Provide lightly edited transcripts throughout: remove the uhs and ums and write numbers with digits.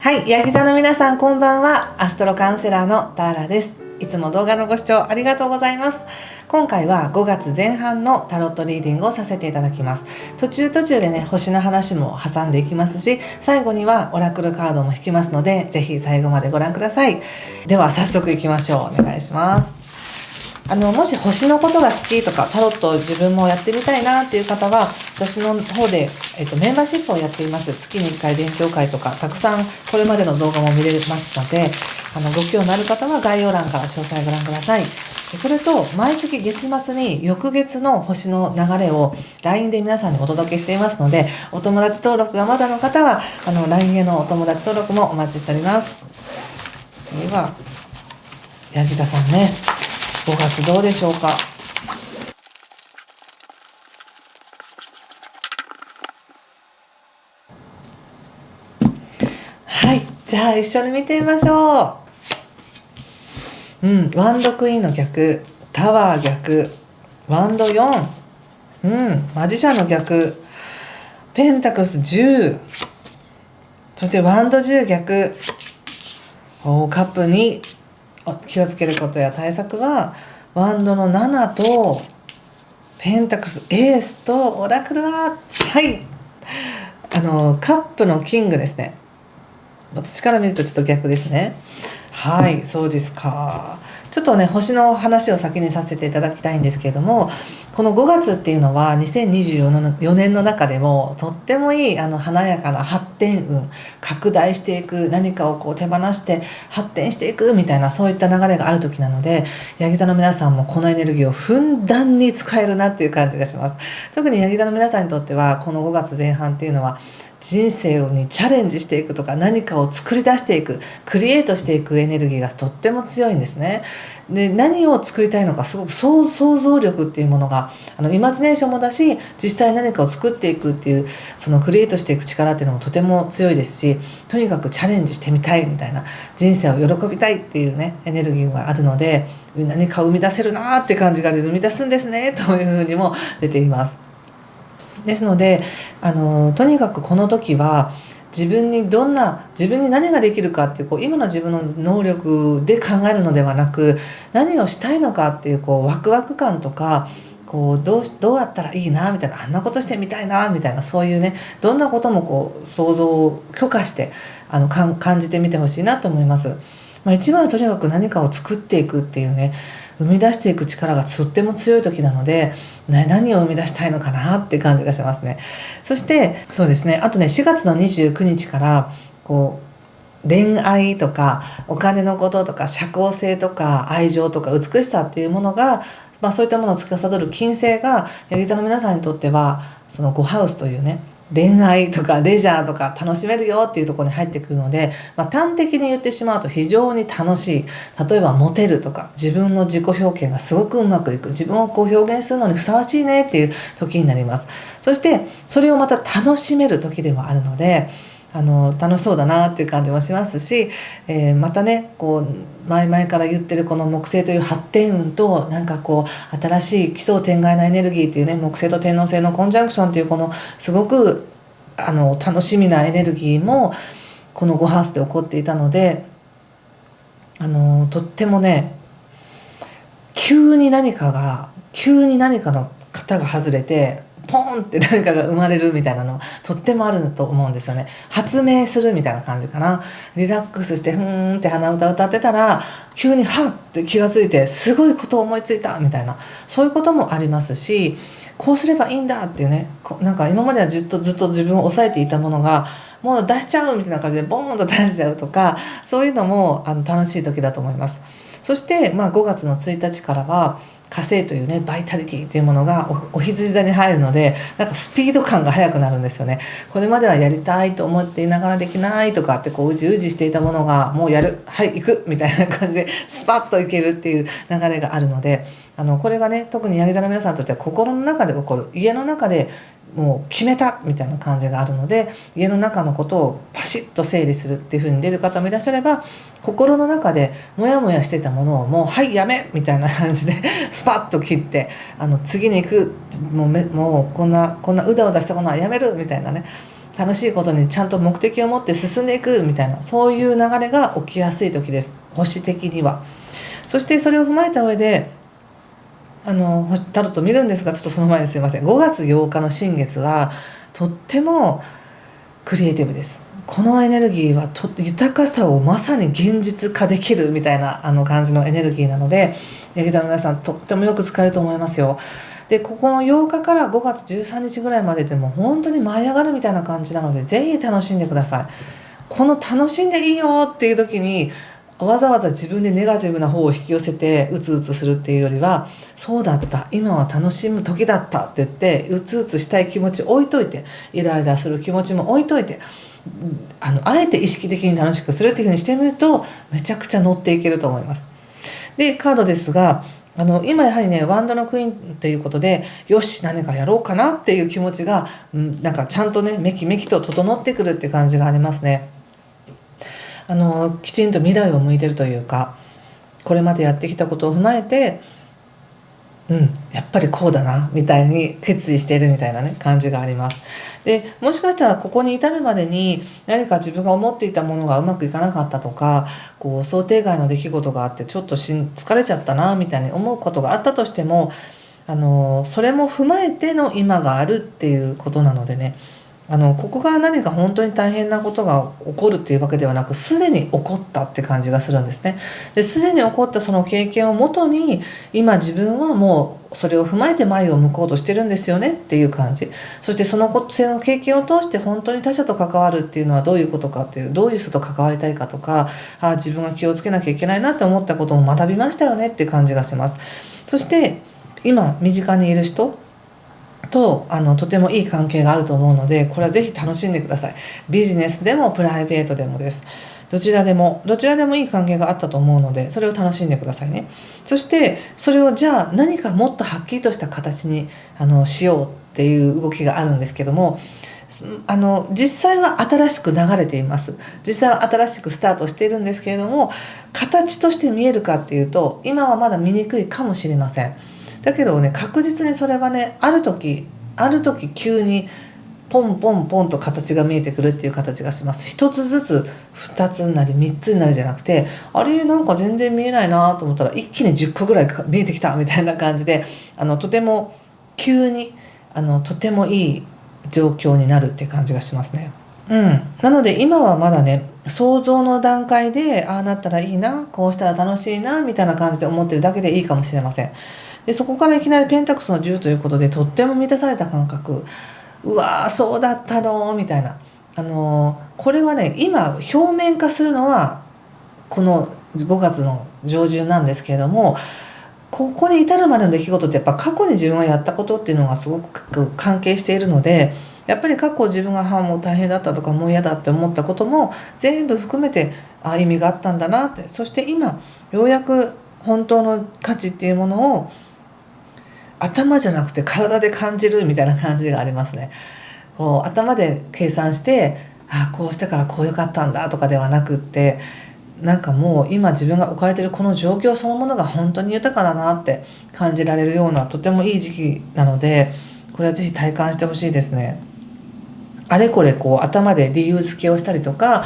はい、ヤギ座の皆さんこんばんは。アストロカウンセラーのターラです。いつも動画のご視聴ありがとうございます。今回は5月前半のタロットリーディングをさせていただきます。途中でね、星の話も挟んでいきますし、最後にはオラクルカードも引きますので、ぜひ最後までご覧ください。では早速いきましょう。お願いします。もし星のことが好きとかタロットを自分もやってみたいなっていう方は、私の方で、メンバーシップをやっています。月に1回勉強会とかたくさんこれまでの動画も見れますので、ご興味ある方は概要欄から詳細ご覧ください。それと毎月月末に翌月の星の流れを LINE で皆さんにお届けしていますので、お友達登録がまだの方はLINE へのお友達登録もお待ちしております。ではヤギ座さんね、5月どうでしょうか。はい、じゃあ一緒に見てみましょう。ワンドクイーンの逆、タワー逆、ワンド4、マジシャンの逆、ペンタクス10、そしてワンド10逆、カップに気をつけることや対策はワンドの7とペンタクスエースとオラクルはカップのキングですね。私から見るとちょっと逆ですね。はい、そうですか。ちょっとね、星の話を先にさせていただきたいんですけれども、この5月っていうのは2024年の中でもとってもいい華やかな発展運、拡大していく、何かをこう手放して発展していくみたいな、そういった流れがある時なので、ヤギ座の皆さんもこのエネルギーをふんだんに使えるなっていう感じがします。特にヤギ座の皆さんにとってはこの5月前半っていうのは人生にチャレンジしていくとか、何かを作り出していく、クリエイトしていくエネルギーがとっても強いんですね。で、何を作りたいのか、すごく想像力っていうものがイマジネーションもだし、実際何かを作っていくっていう、そのクリエイトしていく力っていうのもとても強いですし、とにかくチャレンジしてみたいみたいな、人生を喜びたいっていうねエネルギーがあるので、何かを生み出せるなって感じが生み出すんですねというふうにも出ています。ですのでとにかくこの時は自分に何ができるかっていう、今の自分の能力で考えるのではなく、何をしたいのかっていうワクワク感とか、どうやったらいいなみたいな、あんなことしてみたいなみたいな、そういうね、どんなことも想像を許可して感じてみてほしいなと思います。一番はとにかく何かを作っていくっていうね、生み出していく力がとっても強い時なので、何を生み出したいのかなって感じがしますね。そしてそうですね、あとね、4月の29日から恋愛とかお金のこととか社交性とか愛情とか美しさっていうものが、そういったものを司る金星がヤギ座の皆さんにとっては、その5ハウスというね、恋愛とかレジャーとか楽しめるよっていうところに入ってくるので、端的に言ってしまうと非常に楽しい。例えばモテるとか、自分の自己表現がすごくうまくいく、自分を表現するのにふさわしいねっていう時になります。そしてそれをまた楽しめる時でもあるので、楽しそうだなっていう感じもしますし、またね、前々から言ってるこの木星という発展運と、なんか新しい奇想天外なエネルギーっていうね、木星と天王星のコンジャンクションっていう、このすごく楽しみなエネルギーもこの5ハウスで起こっていたので、とってもね、急に何かの型が外れてポンって何かが生まれるみたいなのとってもあると思うんですよね。発明するみたいな感じかな。リラックスしてふーんって鼻歌歌ってたら、急にはって気がついてすごいことを思いついたみたいな、そういうこともありますし、こうすればいいんだっていうね、なんか今まではずっと自分を抑えていたものがもう出しちゃうみたいな感じでボーンと出しちゃうとか、そういうのも楽しい時だと思います。そして、5月の1日からは火星というね、バイタリティというものがお羊座に入るので、なんかスピード感が速くなるんですよね。これまではやりたいと思っていながらできないとかってうじうじしていたものが、もうやる、はい行くみたいな感じでスパッといけるっていう流れがあるので、これがね、特にヤギ座の皆さんにとっては心の中で起こる、家の中でもう決めたみたいな感じがあるので、家の中のことをパシッと整理するっていう風に出る方もいらっしゃれば、心の中でモヤモヤしてたものをもうはいやめみたいな感じでスパッと切って、次に行く、もうこんなうだうだしたものはやめるみたいなね、楽しいことにちゃんと目的を持って進んでいくみたいな、そういう流れが起きやすい時です、星的には。そしてそれを踏まえた上でタロット見るんですが、ちょっとその前にすいません、5月8日の新月はとってもクリエイティブです。このエネルギーは豊かさをまさに現実化できるみたいな感じのエネルギーなので、ヤギ座の皆さんとってもよく使えると思いますよ。でここの8日から5月13日ぐらいまででも本当に舞い上がるみたいな感じなので、ぜひ楽しんでください。この楽しんでいいよっていう時にわざわざ自分でネガティブな方を引き寄せてうつうつするっていうよりは、そうだった、今は楽しむ時だったって言ってうつうつしたい気持ち置いといて、イライラする気持ちも置いといて、あえて意識的に楽しくするっていう風にしてみるとめちゃくちゃ乗っていけると思います。でカードですが、今やはりねワンドのクイーンっていうことで、よし何かやろうかなっていう気持ちが、なんかちゃんとねめきめきと整ってくるって感じがありますね。きちんと未来を向いてるというか、これまでやってきたことを踏まえて、やっぱりこうだなみたいに決意しているみたいなね感じがあります。でもしかしたらここに至るまでに何か自分が思っていたものがうまくいかなかったとか、こう想定外の出来事があってちょっと疲れちゃったなみたいに思うことがあったとしても、それも踏まえての今があるっていうことなのでね、ここから何か本当に大変なことが起こるっていうわけではなく、すでに起こったって感じがするんですね。ですでに起こったその経験をもとに、今自分はもうそれを踏まえて前を向こうとしてるんですよねっていう感じ。そしてその経験を通して本当に他者と関わるっていうのはどういうことかっていう、どういう人と関わりたいかとか、自分が気をつけなきゃいけないなって思ったことも学びましたよねっていう感じがします。そして今身近にいる人ととてもいい関係があると思うので、これはぜひ楽しんでください。ビジネスでもプライベートでもです。どちらでもいい関係があったと思うので、それを楽しんでくださいね。そしてそれをじゃあ何かもっとはっきりとした形にしようっていう動きがあるんですけども、実際は新しく流れています。実際は新しくスタートしているんですけれども、形として見えるかっていうと今はまだ見にくいかもしれません。だけどね、確実にそれはね、ある時急にポンポンポンと形が見えてくるっていう形がします。一つずつ2つになり3つになるじゃなくて、あれなんか全然見えないなと思ったら一気に10個ぐらい見えてきたみたいな感じで、とても急にとてもいい状況になるって感じがしますね。なので今はまだね想像の段階で、ああなったらいいな、こうしたら楽しいなみたいな感じで思ってるだけでいいかもしれません。でそこからいきなりペンタクスの10ということでとっても満たされた感覚、うわーそうだったのみたいな、これはね今表面化するのはこの5月の上旬なんですけれども、ここに至るまでの出来事ってやっぱ過去に自分がやったことっていうのがすごく関係しているので、やっぱり過去自分がもう大変だったとかもう嫌だって思ったことも全部含めて意味があったんだなって、そして今ようやく本当の価値っていうものを頭じゃなくて体で感じるみたいな感じがありますね。こう頭で計算してこうしてからこうよかったんだとかではなくって、なんかもう今自分が置かれているこの状況そのものが本当に豊かだなって感じられるようなとてもいい時期なので、これはぜひ体感してほしいですね。あれこれこう頭で理由付けをしたりとか、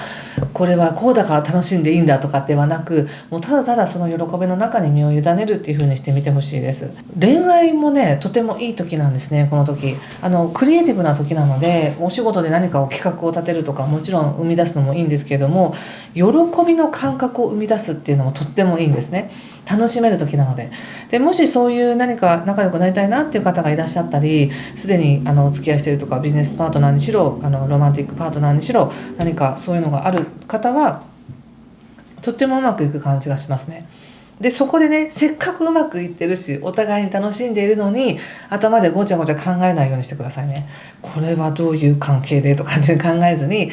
これはこうだから楽しんでいいんだとかではなく、もうただただその喜びの中に身を委ねるっていう風にしてみてほしいです。恋愛もねとてもいい時なんですね。この時クリエイティブな時なので、お仕事で何かを企画を立てるとかもちろん生み出すのもいいんですけれども、喜びの感覚を生み出すっていうのもとってもいいんですね。楽しめる時なので。でもしそういう何か仲良くなりたいなっていう方がいらっしゃったり、すでにお付き合いしているとかビジネスパートナーにしろロマンティックパートナーにしろ、何かそういうのがある方はとってもうまくいく感じがしますね。でそこでね、せっかくうまくいってるしお互いに楽しんでいるのに頭でごちゃごちゃ考えないようにしてくださいね。これはどういう関係でとかって考えずに、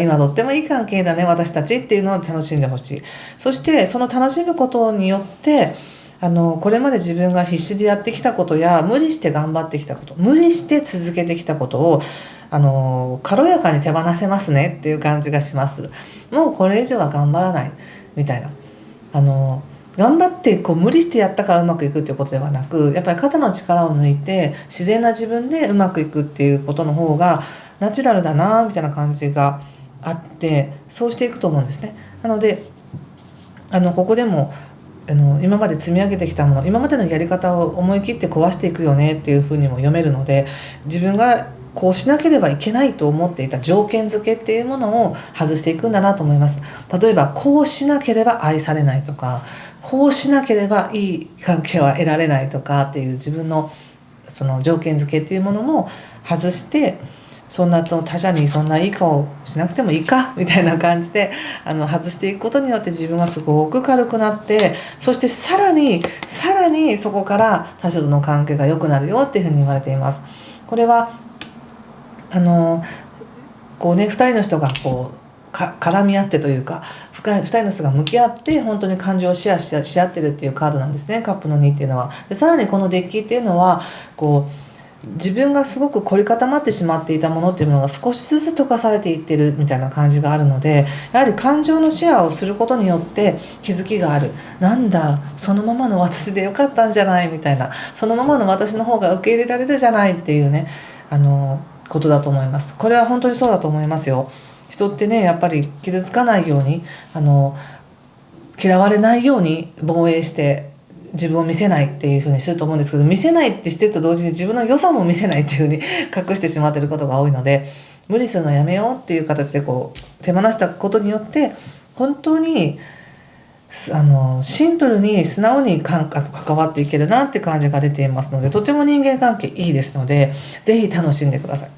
今とってもいい関係だね私たちっていうのを楽しんでほしい。そしてその楽しむことによってこれまで自分が必死でやってきたことや無理して頑張ってきたこと、無理して続けてきたことを軽やかに手放せますねっていう感じがします。もうこれ以上は頑張らないみたいな、頑張ってこう無理してやったからうまくいくっていうことではなく、やっぱり肩の力を抜いて自然な自分でうまくいくっていうことの方がナチュラルだなみたいな感じがあって、そうしていくと思うんですね。なのでここでも今まで積み上げてきたもの、今までのやり方を思い切って壊していくよねっていうふうにも読めるので、自分がこうしなければいけないと思っていた条件付けっていうものを外していくんだなと思います。例えばこうしなければ愛されないとか、こうしなければいい関係は得られないとかっていう自分のその条件付けっていうものも外して、そんな他者にそんないい顔しなくてもいいかみたいな感じで外していくことによって自分がすごく軽くなって、そしてさらにそこから他者との関係が良くなるよっていうふうに言われています。これはこうね、2人の人がこう絡み合ってというか、2人の人が向き合って本当に感情をシェアし合ってるっていうカードなんですね、カップの2っていうのは。でさらにこのデッキっていうのはこう自分がすごく凝り固まってしまっていたものっていうものが少しずつ溶かされていってるみたいな感じがあるので、やはり感情のシェアをすることによって気づきがある。なんだ、そのままの私でよかったんじゃないみたいな、そのままの私の方が受け入れられるじゃないっていうねことだと思います。これは本当にそうだと思いますよ。人ってね、やっぱり傷つかないように嫌われないように防衛して自分を見せないっていう風にすると思うんですけど、見せないってしてると同時に自分の良さも見せないっていう風に隠してしまっていることが多いので、無理するのやめようっていう形でこう手放したことによって本当にシンプルに素直に関わっていけるなって感じが出ていますので、とても人間関係いいですので、ぜひ楽しんでください。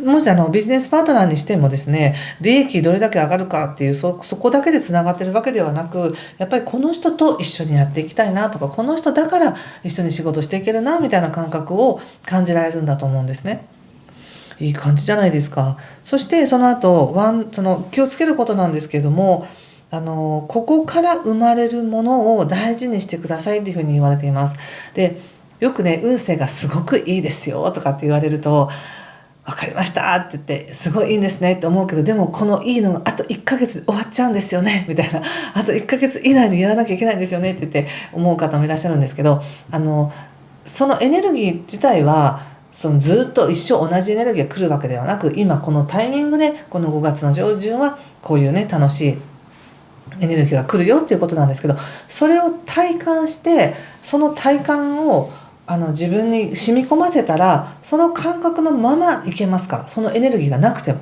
もしビジネスパートナーにしてもですね、利益どれだけ上がるかっていうそこだけでつながってるわけではなく、やっぱりこの人と一緒にやっていきたいなとか、この人だから一緒に仕事していけるなみたいな感覚を感じられるんだと思うんですね。いい感じじゃないですか。そしてその後その気をつけることなんですけれども、ここから生まれるものを大事にしてくださいっていうふうに言われています。でよくね、運勢がすごくいいですよとかって言われると、分かりましたって言ってすごいいいんですねって思うけど、でもこのいいのがあと1ヶ月で終わっちゃうんですよねみたいな、あと1ヶ月以内にやらなきゃいけないんですよねって言って思う方もいらっしゃるんですけど、そのエネルギー自体はずっと一生同じエネルギーが来るわけではなく、今このタイミングでこの5月の上旬はこういうね楽しいエネルギーが来るよっていうことなんですけど、それを体感して、その体感を自分に染み込ませたら、その感覚のままいけますから、そのエネルギーがなくても。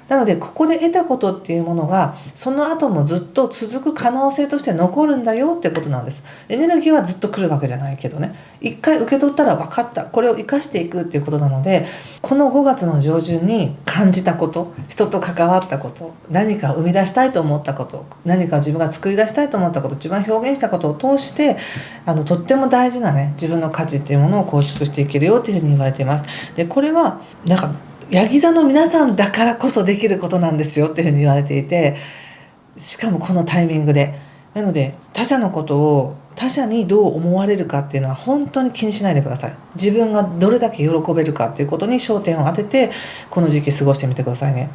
なのでここで得たことっていうものがその後もずっと続く可能性として残るんだよってことなんです。エネルギーはずっと来るわけじゃないけどね、一回受け取ったら分かった、これを生かしていくっていうことなので、この5月の上旬に感じたこと、人と関わったこと、何か生み出したいと思ったこと、何か自分が作り出したいと思ったこと、自分が表現したことを通してとっても大事なね自分の価値っていうものを構築していけるよっていうふうに言われています。でこれはなんかヤギ座の皆さんだからこそできることなんですよっていうふうに言われていて、しかもこのタイミングで、なので他者のことを他者にどう思われるかっていうのは本当に気にしないでください。自分がどれだけ喜べるかっていうことに焦点を当ててこの時期過ごしてみてくださいね。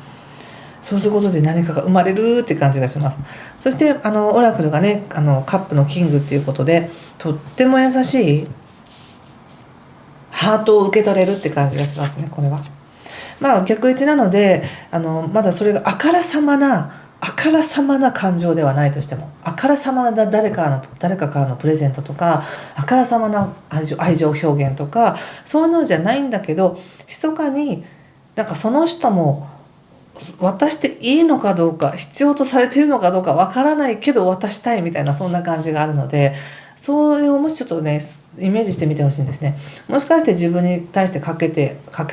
そうすることで何かが生まれるって感じがします。そしてオラクルがねカップのキングっていうことで、とっても優しいハートを受け取れるって感じがしますね、これは。逆位置なのでまだそれがあからさまな感情ではないとしても、あからさまな誰かからのプレゼントとか、あからさまな愛情表現とか、そういうのじゃないんだけど、密かになんかその人も渡していいのかどうか、必要とされているのかどうかわからないけど渡したいみたいな、そんな感じがあるので、それをもしちょっとねイメージしてみてほしいんですね。もしかして自分に対してかけてあ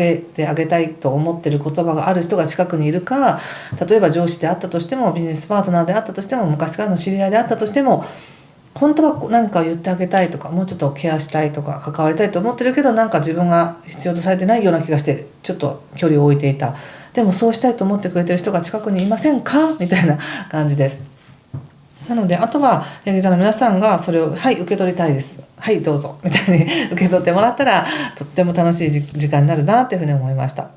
げたいと思ってる言葉がある人が近くにいるか、例えば上司であったとしても、ビジネスパートナーであったとしても、昔からの知り合いであったとしても、本当は何か言ってあげたいとか、もうちょっとケアしたいとか関わりたいと思ってるけど、なんか自分が必要とされてないような気がしてちょっと距離を置いていた。でもそうしたいと思ってくれてる人が近くにいませんかみたいな感じです。なのであとはヤギ座の皆さんがそれを「はい受け取りたいです、はいどうぞ」みたいに受け取ってもらったら、とっても楽しい時間になるなっていうふうに思いました。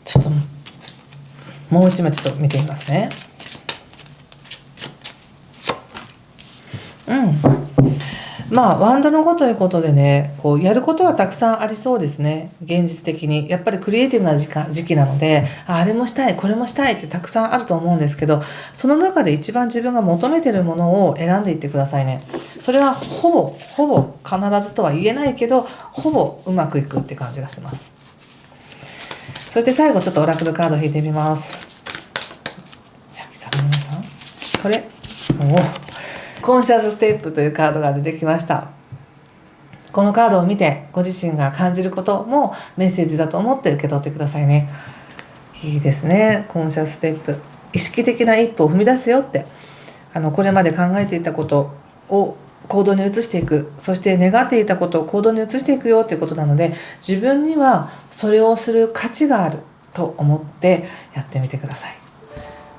ちょっともう一枚ちょっと見てみますね。ワンドの5ということでね、こうやることはたくさんありそうですね。現実的にやっぱりクリエイティブな時期なので、あれもしたいこれもしたいってたくさんあると思うんですけど、その中で一番自分が求めてるものを選んでいってくださいね。それはほぼ必ずとは言えないけど、ほぼうまくいくって感じがします。そして最後ちょっとオラクルカード引いてみます。皆さんこれコンシャスステップというカードが出てきました。このカードを見てご自身が感じることもメッセージだと思って受け取ってくださいね。いいですね。コンシャスステップ、意識的な一歩を踏み出すよって、これまで考えていたことを行動に移していく、そして願っていたことを行動に移していくよということなので、自分にはそれをする価値があると思ってやってみてください。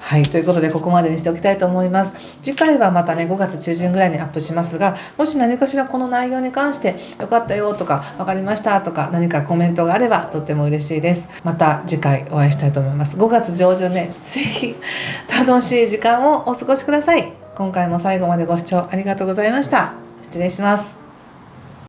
はい、ということでここまでにしておきたいと思います。次回はまたね5月中旬ぐらいにアップしますが、もし何かしらこの内容に関してよかったよとか分かりましたとか何かコメントがあればとっても嬉しいです。また次回お会いしたいと思います。5月上旬ね、ぜひ楽しい時間をお過ごしください。今回も最後までご視聴ありがとうございました。失礼します。